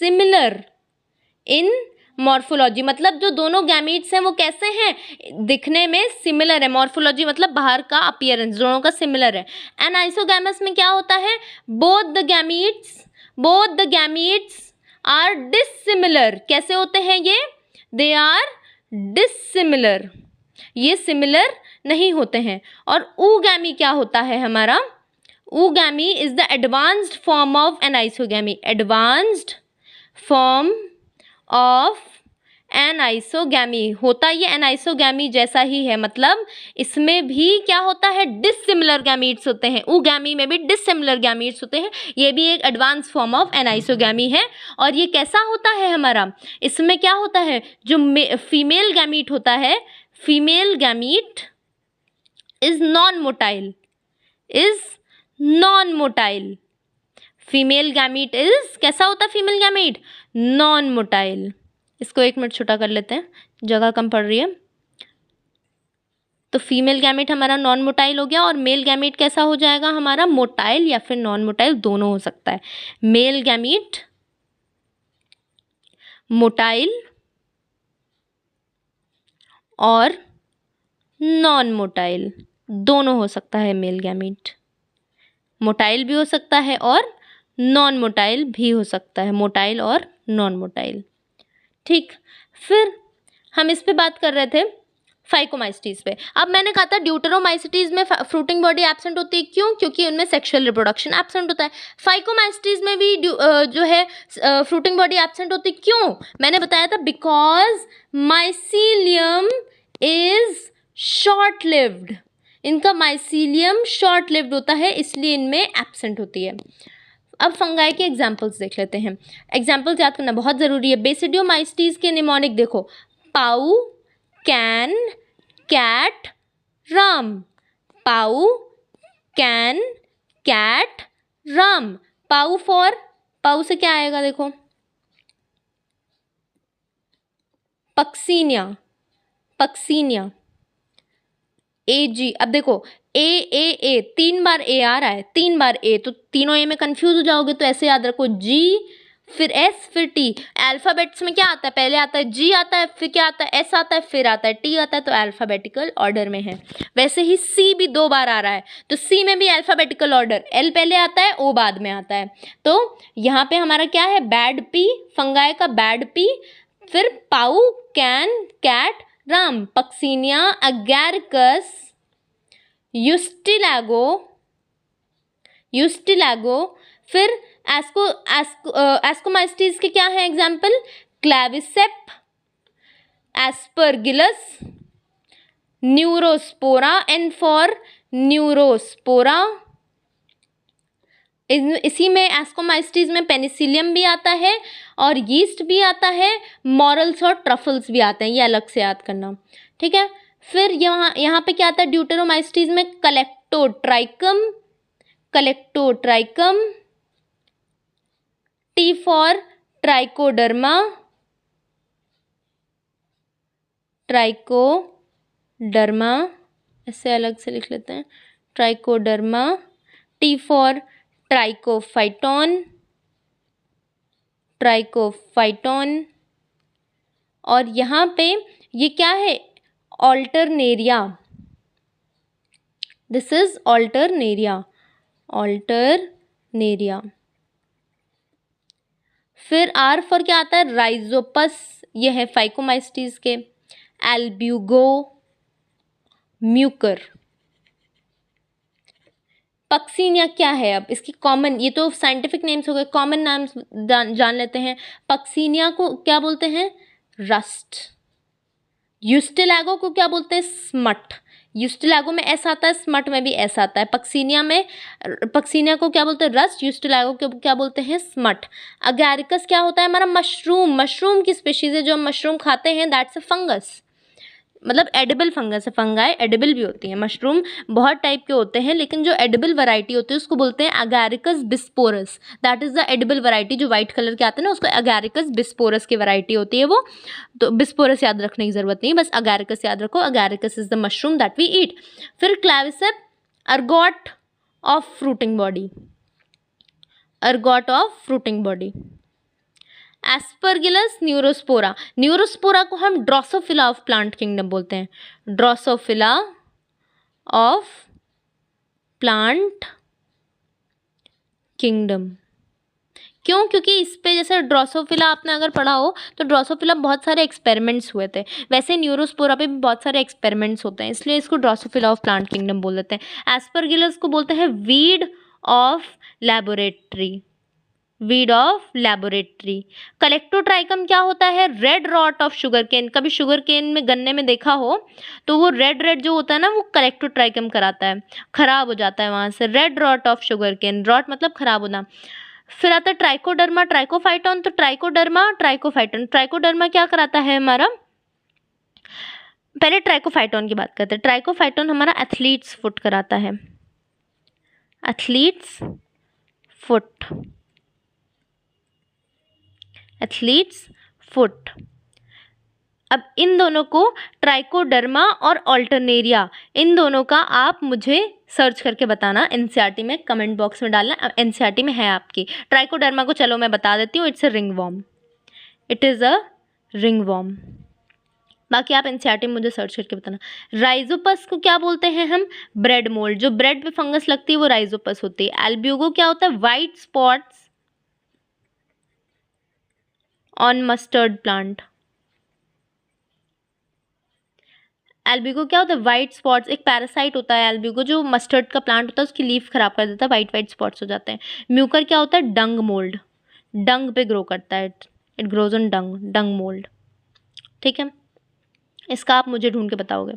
similar in morphology, मतलब जो दोनों गैमीट्स हैं वो कैसे हैं? दिखने में सिमिलर है। मॉर्फोलॉजी मतलब बाहर का अपीयरेंस दोनों का सिमिलर है। एनाइसोगैमस में क्या होता है? Both the gametes are dissimilar. कैसे होते हैं ये? दे आर डिसिमिलर, ये सिमिलर नहीं होते हैं। और oogammy क्या होता है हमारा? oogammy is the advanced form of anisogamy, advanced form of anisogamy. होता ये एनाइसोगैमी जैसा ही है, मतलब इसमें भी क्या होता है? डिसिमिलर गैमीट्स होते हैं। oogammy में भी डिसिमिलर गैमीट्स होते हैं। ये भी एक एडवांस फॉर्म ऑफ एनाइसोगैमी है। और ये कैसा होता है हमारा? इसमें क्या होता है? जो फीमेल गैमीट होता है, female gamete is non motile. Female gamete is कैसा होता है? Female gamete non motile. इसको 1 मिनट छोटा कर लेते हैं, जगह कम पड़ रही है। तो फीमेल गैमीट हमारा नॉन मोटाइल हो गया, और मेल गैमीट कैसा हो जाएगा हमारा? मोटाइल या फिर नॉन मोटाइल, दोनों हो सकता है। मेल गैमीट मोटाइल और नॉन मोटाइल दोनों हो सकता है। मेल गैमीट मोटाइल भी हो सकता है और नॉन मोटाइल भी हो सकता है, मोटाइल और नॉन मोटाइल। ठीक, फिर हम इस पे बात कर रहे थे फाइकोमाइस्टीज पे। अब मैंने कहा था ड्यूटेरोमाइसिटीज में फ्रूटिंग बॉडी एब्सेंट होती है, क्यों? क्योंकि उनमें सेक्सुअल रिप्रोडक्शन एब्सेंट होता है। फाइकोमाइस्टीज में भी जो है फ्रूटिंग बॉडी एब्सेंट होती है, क्यों? मैंने बताया था because mycelium is short lived, इनका माइसीलियम शॉर्ट लिव्ड होता है, इसलिए इनमें एब्सेंट होती है। अब फंगाई के एग्जाम्पल्स देख लेते हैं। एग्जाम्पल्स याद करना बहुत ज़रूरी है। बेसिडियोमाइस्टीज के निमोनिक देखो, पाउ, कैन, कैट, राम। पाउ, कैन, कैट, राम। पाउ से क्या आएगा? देखो पक्सीनिया, AG। अब देखो ए 3 बार ए आ रहा है, 3 बार ए, तो तीनों ए में कंफ्यूज हो जाओगे, तो ऐसे याद रखो G फिर S फिर T। अल्फ़ाबेट्स में क्या आता है? पहले आता है G आता है, फिर क्या आता है? S आता है, फिर आता है T आता है, तो अल्फ़ाबेटिकल ऑर्डर में है। वैसे ही C भी 2 बार आ रहा है, तो C में भी अल्फ़ाबेटिकल ऑर्डर, L पहले आता है, O बाद में आता है। तो यहाँ पे हमारा क्या है? बैड P, फंगाई का बैड P, फिर पाउ, कैन, कैट, राम। Puccinia, Agaricus, Ustilago. फिर एस्कोमाइस्टीज के क्या है example? Claviceps, Aspergillus, Neurospora, N for Neurospora. इसी में एस्कोमाइस्टीज में पेनिसिलियम भी आता है और यीस्ट भी आता है, मॉरल्स और ट्रफल्स भी आते हैं, ये अलग से याद करना। ठीक है, फिर यहाँ पे क्या आता है? ड्यूटेरोमाइस्टीज में कलेक्टोट्राइकम, टी फॉर ट्राइकोडर्मा, ऐसे अलग से लिख लेते हैं, ट्राइकोडर्मा। T for Trichophyton. और यहाँ पे ये क्या है? ऑल्टरनेरिया। This is Alternaria. फिर आर फॉर क्या आता है? राइजोपस, ये है फाइकोमाइस्टीज के। Albugo, Mucor. पक्सीनिया क्या है? अब इसकी कॉमन, ये तो साइंटिफिक नेम्स हो गए, कॉमन नाम जान लेते हैं। पक्सीनिया को क्या बोलते हैं? रस्ट। यूस्टिलागो को क्या बोलते हैं? स्मट। यूस्टिलागो में एस आता है, स्मट में भी एस आता है। पक्सीनिया को क्या बोलते हैं? रस्ट। यूस्टिलागो को क्या बोलते हैं? स्मट। अगैरिकस क्या होता है हमारा? मशरूम। मशरूम की स्पीशीज है जो हम मशरूम खाते हैं, दैट्स अ फंगस, मतलब एडिबल फंगस है। फंगाई एडिबल भी होती हैं। मशरूम बहुत टाइप के होते हैं, लेकिन जो एडिबल वैरायटी होती है उसको बोलते हैं Agaricus bisporus, that is the edible variety. जो व्हाइट कलर के आते हैं ना, उसको अगैरिकस बिस्पोरस की वैरायटी होती है वो। तो बिस्पोरस याद रखने की जरूरत नहीं, बस अगैरिकस याद रखो। Agaricus is the mushroom that we eat. फिर Claviceps, ergot of fruiting body. Ergot of fruiting body. Aspergillus Neurospora. Neurospora को हम ड्रोसोफिला ऑफ प्लांट किंगडम बोलते हैं। Drosophila of plant kingdom. क्यों? क्योंकि इस पे जैसे ड्रोसोफिला आपने अगर पढ़ा हो तो ड्रोसोफिला बहुत सारे एक्सपेरिमेंट्स हुए थे, वैसे न्यूरोस्पोरा पे भी बहुत सारे एक्सपेरिमेंट्स होते हैं, इसलिए इसको ड्रोसोफिला ऑफ प्लांट किंगडम बोल देते हैं। एस्परगिलस को बोलते हैं weed of laboratory. Weed of laboratory. Colletotrichum क्या होता है? Red rot of sugar cane. कभी शुगर केन में, गन्ने में देखा हो तो वो रेड जो होता है ना, वो कलेक्टोट्राइकम कराता है, खराब हो जाता है वहाँ से। Red rot of sugar cane, rot मतलब खराब होना। फिर आता है ट्राइकोडर्मा, ट्राइकोफाइटोन। तो ट्राइकोडर्मा, ट्राइकोफाइटोन। ट्राइकोडर्मा क्या कराता है हमारा? पहले ट्राइकोफाइटोन की बात करते हैं। ट्राइकोफाइटोन हमारा एथलीट्स फुट कराता है। Athletes foot. Athletes foot. अब इन दोनों को, ट्राइकोडर्मा और ऑल्टरनेरिया, इन दोनों का आप मुझे सर्च करके बताना, एनसीईआरटी में कमेंट बॉक्स में डालना। एनसीईआरटी में है आपकी। ट्राइकोडर्मा को चलो मैं बता देती हूँ, it's a ringworm. It is a ringworm. बाकी आप एनसीईआरटी में मुझे सर्च करके बताना। राइजोपस को क्या बोलते हैं हम? Bread mould. जो ब्रेड पे फंगस लगती है वो राइजोपस होती है। एल्ब्यूगो क्या होता है? White spots on mustard plant. Albugo क्या होता है? White spots. एक पैरासाइट होता है एल्ब्यूगो, जो मस्टर्ड का प्लांट होता है उसकी लीफ खराब कर देता है, वाइट स्पॉट्स हो जाते हैं। म्यूकर क्या होता है? डंग मोल्ड। डंग पे ग्रो करता है, it grows on dung, dung mould. ठीक है, इसका आप मुझे ढूंढ के बताओगे।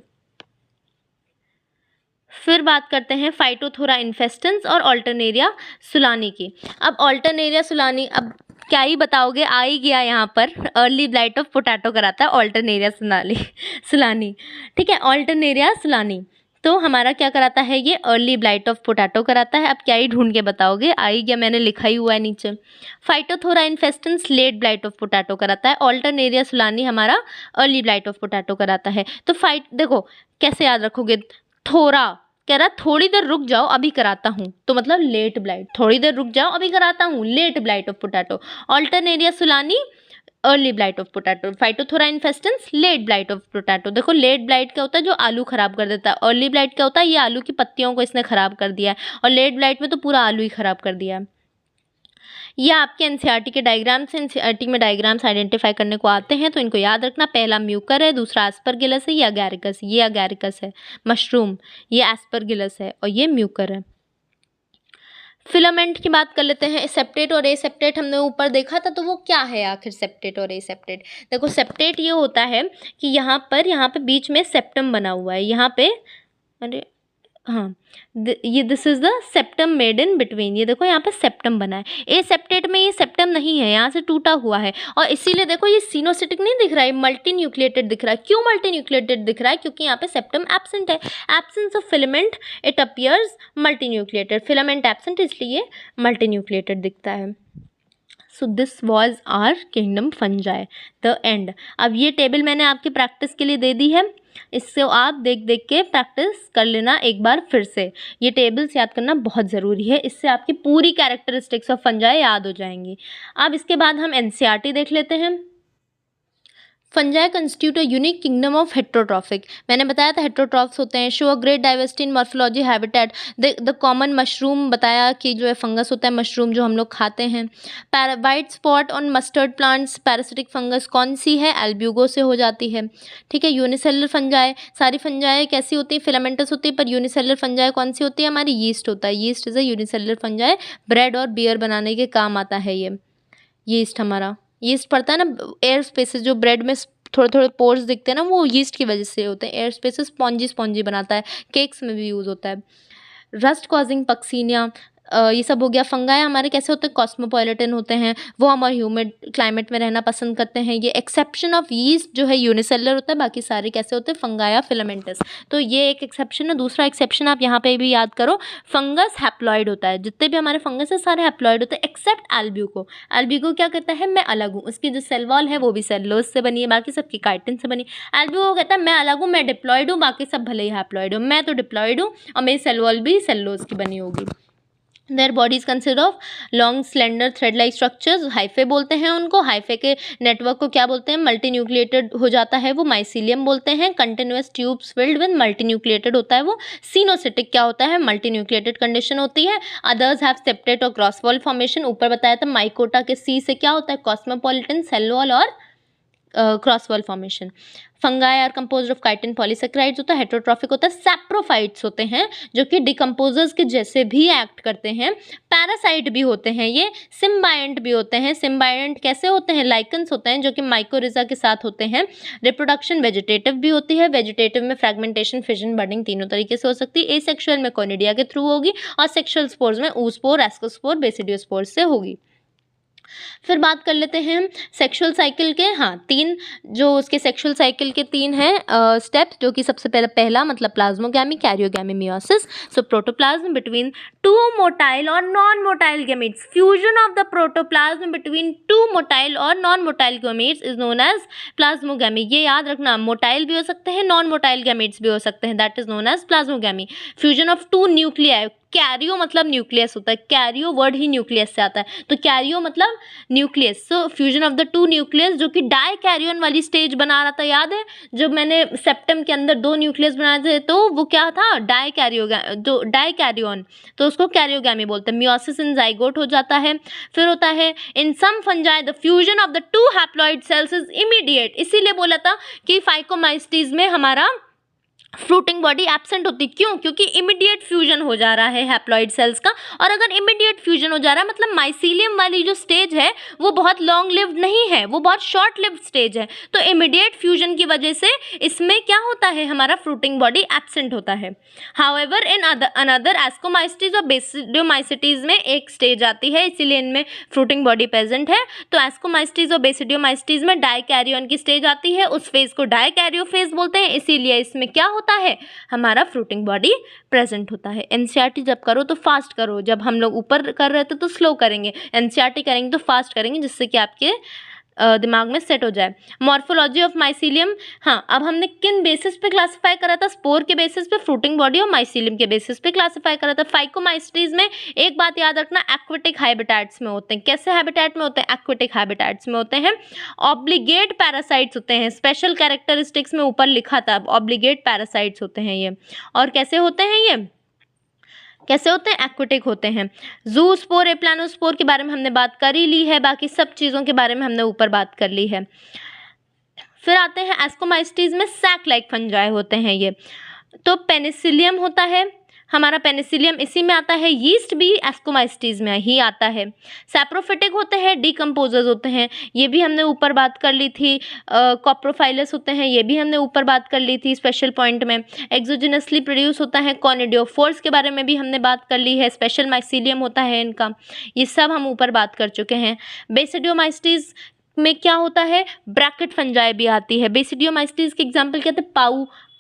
फिर बात करते हैं फाइटोथोरा इन्फेस्टेंस और ऑल्टरनेरिया सुलानी की। अब ऑल्टरनेरिया सुलानी, अब क्या ही बताओगे, आ ही गया यहाँ पर। अर्ली ब्लाइट ऑफ पोटैटो कराता है ऑल्टरनेरिया सुलानी। ठीक है, ऑल्टरनेरिया सुलानी तो हमारा क्या कराता है? ये अर्ली ब्लाइट ऑफ पोटैटो कराता है। अब क्या ही ढूंढ के बताओगे, आ ही गया, मैंने लिखा ही हुआ है नीचे। Phytophthora infestans late blight of potato कराता है। ऑल्टरनेरिया सुलानी हमारा अर्ली ब्लाइट ऑफ पोटैटो कराता है। तो देखो कैसे याद रखोगे। थोरा कह रहा थोड़ी देर रुक जाओ अभी कराता हूँ, तो मतलब लेट ब्लाइट। थोड़ी देर रुक जाओ अभी कराता हूँ, late blight of potato. Alternaria solani early blight of potato. Phytophthora infestans late blight of potato. देखो लेट ब्लाइट क्या होता है? जो आलू खराब कर देता है। अर्ली ब्लाइट क्या होता है? ये आलू की पत्तियों को इसने खराब कर दिया है। और लेट ब्लाइट में तो पूरा आलू ही खराब कर दिया है। ये आपके एनसीईआरटी के डायग्राम्स हैं। एनसीईआरटी में डायग्राम्स आइडेंटिफाई करने को आते हैं, तो इनको याद रखना। पहला म्यूकर है, दूसरा एस्परगिलस है, ये अगैरिकस। ये अगैरिकस है मशरूम, ये एस्परगिलस है और ये म्यूकर है। फिलामेंट की बात कर लेते हैं। सेप्टेट और एसेप्टेट हमने ऊपर देखा था, तो वो क्या है आखिर सेप्टेट और एसेप्टेट? देखो सेप्टेट ये होता है कि यहाँ पे बीच में सेप्टम बना हुआ है। यहाँ पे, अरे हाँ, ये this is the septum made in between. ये देखो यहाँ पे सेप्टम बना है। ए सेप्टेट में ये सेप्टम नहीं है, यहाँ से टूटा हुआ है, और इसीलिए देखो ये सिनोसिटिक नहीं दिख रहा है, मल्टी न्यूक्लिएटेड दिख रहा है। क्यों मल्टी न्यूक्लिएटेड दिख रहा है? क्योंकि यहाँ पे सेप्टम एब्सेंट है। Absence of filament it appears multi nucleated. Filament absent इसलिए मल्टी न्यूक्लिएटेड दिखता है। So this was our kingdom fungi, the end. अब ये टेबल मैंने आपकी प्रैक्टिस के लिए दे दी है, इससे आप देख देख के प्रैक्टिस कर लेना एक बार फिर से। ये टेबल्स याद करना बहुत ज़रूरी है, इससे आपकी पूरी कैरेक्टरिस्टिक्स ऑफ फंजाई याद हो जाएंगी। अब इसके बाद हम एनसीईआरटी देख लेते हैं। Fungi constitute a unique kingdom of heterotrophic. मैंने बताया था हेट्रोट्रॉफ्स होते हैं, show a great diversity in morphology habitat. The common mushroom बताया कि जो है फंगस होता है मशरूम जो हम लोग खाते हैं। White spot on mustard plants, parasitic fungus कौन सी है? एल्ब्यूगो से हो जाती है। ठीक है। यूनिसेलुलर फंजाई, सारी फंजाई कैसी होती है? फिलामेंटस होती है, पर यूनिसेलुलर फंजाई कौन सी होती है? हमारी यीस्ट होता है। Yeast is a unicellular fungi, bread और बियर बनाने के काम आता है ये यीस्ट। हमारा यीस्ट पड़ता है ना एयर स्पेसेस, जो ब्रेड में थोड़े थोड़े पोर्स दिखते हैं ना, वो यीस्ट की वजह से होते हैं। एयर स्पेसेस स्पॉन्जी स्पॉन्जी बनाता है, केक्स में भी यूज़ होता है। रस्ट कॉजिंग पक्सीनिया, ये सब हो गया। फंगाई हमारे कैसे होते हैं? कॉस्मोपॉलिटन होते हैं, वो हमारे ह्यूमिड क्लाइमेट में रहना पसंद करते हैं। ये एक्सेप्शन ऑफ यीस्ट जो है यूनिसेलुलर होता है, बाकी सारे कैसे होते हैं? Fungi filamentous. तो ये एक एक्सेप्शन है। दूसरा एक्सेप्शन आप यहाँ पे भी याद करो, फंगस हैप्लॉइड होता है। जितने भी हमारे फंगस है सारे हैप्लॉइड होते हैं एक्सेप्ट एल्ब्यूको। एल्ब्यूको क्या कहता है? मैं अलग हूँ। उसकी जो सेल वॉल है वो भी सेलुलोज से बनी है, बाकी सबकी काइटिन से बनी। एल्ब्यूको कहता है मैं अलग हूँ, मैं डिप्लॉइड हूँ, बाकी सब भले ही हैप्लॉइड हूँ, मैं तो डिप्लॉइड हूँ और मेरी सेल वॉल भी सेलुलोज की बनी होगी। Their bodies consist of long slender thread like structures, hyphae बोलते हैं उनको। हाइफे के नेटवर्क को क्या बोलते हैं? मल्टी न्यूक्लिएटेड हो जाता है वो, माइसीलियम बोलते हैं। Continuous tubes filled with multi nucleated होता है वो। सिनोसिटिक क्या होता है? मल्टी न्यूक्लिएटेड कंडीशन होती है। अदर्स हैव सेप्टेट और क्रॉस वॉल फॉर्मेशन, ऊपर बताया था। माइकोटा के सी से क्या होता है? कॉस्मोपॉलिटन, सेल वॉल और cross wall formation. Fungi are composed of chitin polysaccharides होता है। हेट्रोट्रॉफिक होता है। सैप्रोफाइट्स होते हैं जो कि डिकम्पोजर्स के जैसे भी एक्ट करते हैं। पैरासाइट भी होते हैं ये। सिम्बायंट भी होते हैं। सिम्बायंट कैसे होते हैं? लाइकन्स होते हैं जो कि माइकोरिजा के साथ होते हैं। रिप्रोडक्शन वेजिटेटिव भी होती है। वेजिटेटिव में फ्रैगमेंटेशन, फिजन, बडिंग तीनों तरीके से हो सकती है। एसेक्सुअल में कोनिडिया के थ्रू होगी और सेक्सुअल स्पोर्स में oospore, एस्कोस्पोर, बेसिडियोस्पोर से होगी। फिर बात कर लेते हैं सेक्सुअल साइकिल के। हाँ, तीन जो उसके सेक्सुअल साइकिल के तीन हैं स्टेप्स, जो कि सबसे पहला मतलब plasmogamy, karyogamy, meiosis. So protoplasm between two motile और non motile gametes, fusion of the protoplasm between two motile और non motile gametes is known as plasmogamy. ये याद रखना, मोटाइल भी हो सकते हैं, नॉन मोटाइल गैमीट्स भी हो सकते हैं, that is known as plasmogamy. Fusion of two nuclei, karyo मतलब न्यूक्लियस होता है, कैरियो वर्ड ही न्यूक्लियस से आता है, तो कैरियो मतलब nucleus. So fusion of the to nucleus, जो कि डाइकैरियन वाली स्टेज बना रहा था, याद है जब मैंने सेप्टम के अंदर दो न्यूक्लियस बनाए थे, तो वो क्या था? डाइकैरियन, तो उसको कैरियोगैमी बोलते हैं। मियोसिस इन जाइगोट हो जाता है। फिर होता है in some fungi the fusion of the two haploid cells is immediate, इसीलिए बोला था कि फाइकोमाइस्टीज में हमारा फ्रूटिंग बॉडी एब्सेंट होती। क्यों? क्योंकि इमीडिएट फ्यूजन हो जा रहा है हैप्लॉइड सेल्स का, और अगर इमीडिएट फ्यूजन हो जा रहा है मतलब माइसीलियम वाली जो स्टेज है वो बहुत लॉन्ग लिव्ड नहीं है, वो बहुत शॉर्ट लिव्ड स्टेज है, तो इमीडिएट फ्यूजन की वजह से इसमें क्या होता है? हमारा फ्रूटिंग बॉडी एब्सेंट होता है। हाउएवर इन अनदर एस्कोमाइस्टीज और बेसिडियोमाइसिटीज में एक स्टेज आती है, इसीलिए इनमें फ्रूटिंग बॉडी प्रेजेंट है। तो एस्कोमाइस्टीज और बेसिडियोमाइसिटीज में डाइकैरियन की स्टेज आती है, उस फेज को डाइकैरियो फेज बोलते हैं, इसीलिए इसमें क्या होता है? हमारा फ्रूटिंग बॉडी प्रेजेंट होता है। एनसीईआरटी जब करो तो फास्ट करो, जब हम लोग ऊपर कर रहे थे तो स्लो करेंगे, एनसीईआरटी करेंगे तो फास्ट करेंगे, जिससे कि आपके दिमाग में सेट हो जाए। मॉर्फोलॉजी ऑफ माइसीलियम, हाँ, अब हमने किन बेसिस पे क्लासिफाई करा था? स्पोर के बेसिस पे, फ्रूटिंग बॉडी और माइसीलियम के बेसिस पे क्लासिफाई करा था। फाइकोमाइस्टीज में एक बात याद रखना, एक्वेटिक हैबिटेट्स में होते हैं। कैसे हैबिटेट में होते हैं? एक्वेटिक हैबिटेट्स में होते हैं। ऑब्लिगेट पैरासाइट्स होते हैं, स्पेशल कैरेक्टरिस्टिक्स में ऊपर लिखा था, ऑब्लिगेट पैरासाइट्स होते हैं ये। और कैसे होते हैं ये? कैसे होते हैं? एक्वेटिक होते हैं। जूस्पोर, एप्लानोस्पोर के बारे में हमने बात कर ही ली है, बाकी सब चीज़ों के बारे में हमने ऊपर बात कर ली है। फिर आते हैं एस्कोमाइस्टीज में सैक लाइक फंजाई होते हैं ये। तो पेनिसिलियम होता है हमारा, पेनिसिलियम इसी में आता है। यीस्ट भी एस्कोमाइस्टीज में ही आता है। सैप्रोफिटिक होते हैं, डीकम्पोजर्स होते हैं, ये भी हमने ऊपर बात कर ली थी। कॉप्रोफाइलस होते हैं, ये भी हमने ऊपर बात कर ली थी स्पेशल पॉइंट में। एक्सोजेनसली प्रोड्यूस होता है। कॉनिडियोफोर्स के बारे में भी हमने बात कर ली है, स्पेशल माइसीलियम होता है इनका, ये सब हम ऊपर बात कर चुके हैं। बेसिडियोमाइस्टीज में क्या होता है? ब्रैकेट फंजाई भी आती है। बेसिडियोमाइस्टीज के एग्जाम्पल क्या थे?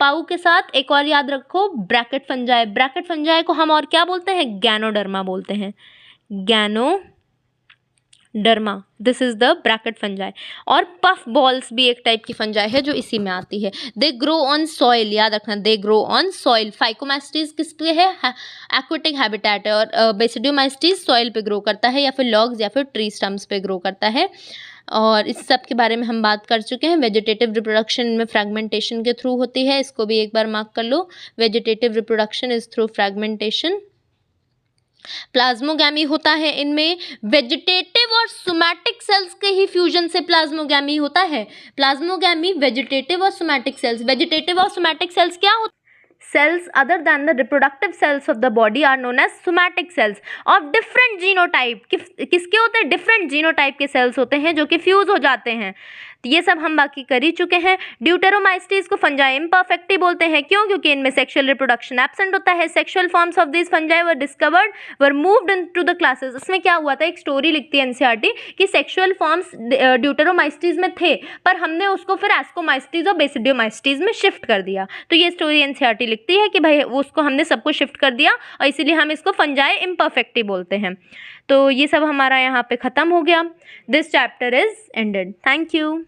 पाऊ के साथ एक और याद रखो, ब्रैकेट फंजाई। ब्रैकेट फंजाई को हम और क्या बोलते हैं? गैनोडर्मा बोलते हैं, ganoderma, this is the bracket fungi. और पफ बॉल्स भी एक टाइप की फंजाई है जो इसी में आती है। दे ग्रो ऑन सॉइल, याद रखना, दे ग्रो ऑन सॉइल। फाइकोमाइस्टीज किस पे है? एक्वेटिक हैबिटेट है, और बेसिडियोमाइस्टीज सॉइल पे ग्रो करता है, या फिर लॉग्स या फिर ट्री स्टम्प्स पे ग्रो करता है। और इस सब के बारे में हम बात कर चुके हैं। वेजिटेटिव रिप्रोडक्शन में फ्रैगमेंटेशन के थ्रू होती है, इसको भी एक बार मार्क कर लो। Vegetative reproduction is through fragmentation. Plasmogamy होता है इनमें वेजिटेटिव और सोमैटिक सेल्स के ही फ्यूजन से प्लाज्मोगैमी होता है। प्लाज्मोगैमी वेजिटेटिव और सोमैटिक सेल्स, वेजिटेटिव और सोमैटिक सेल्स क्या होता है? Cells other than the reproductive cells of the body are known as somatic cells of different genotype। किसके होते हैं? डिफरेंट जीनोटाइप के सेल्स होते हैं जो कि फ्यूज हो जाते हैं। ये सब हम बाकी कर ही चुके हैं। ड्यूटेरोमाइस्टीज को फंजाई इम्परफेक्टी बोलते हैं, क्यों? क्योंकि इनमें सेक्सुअल रिप्रोडक्शन एब्सेंट होता है। Sexual forms of this fungi were discovered were moved into the classes. इसमें क्या हुआ था, एक स्टोरी लिखती है एनसीईआरटी कि सेक्सुअल फॉर्म्स ड्यूटेरोमाइस्टीज में थे, पर हमने उसको फिर एस्कोमाइस्टीज और बेसिडियोमाइस्टीज में शिफ्ट कर दिया। तो ये स्टोरी एनसीईआरटी लिखती है कि भाई उसको हमने सबको शिफ्ट कर दिया और इसीलिए हम इसको फंजाई इम्परफेक्टी बोलते हैं। तो ये सब हमारा यहाँ पे ख़त्म हो गया। This chapter is ended. Thank you.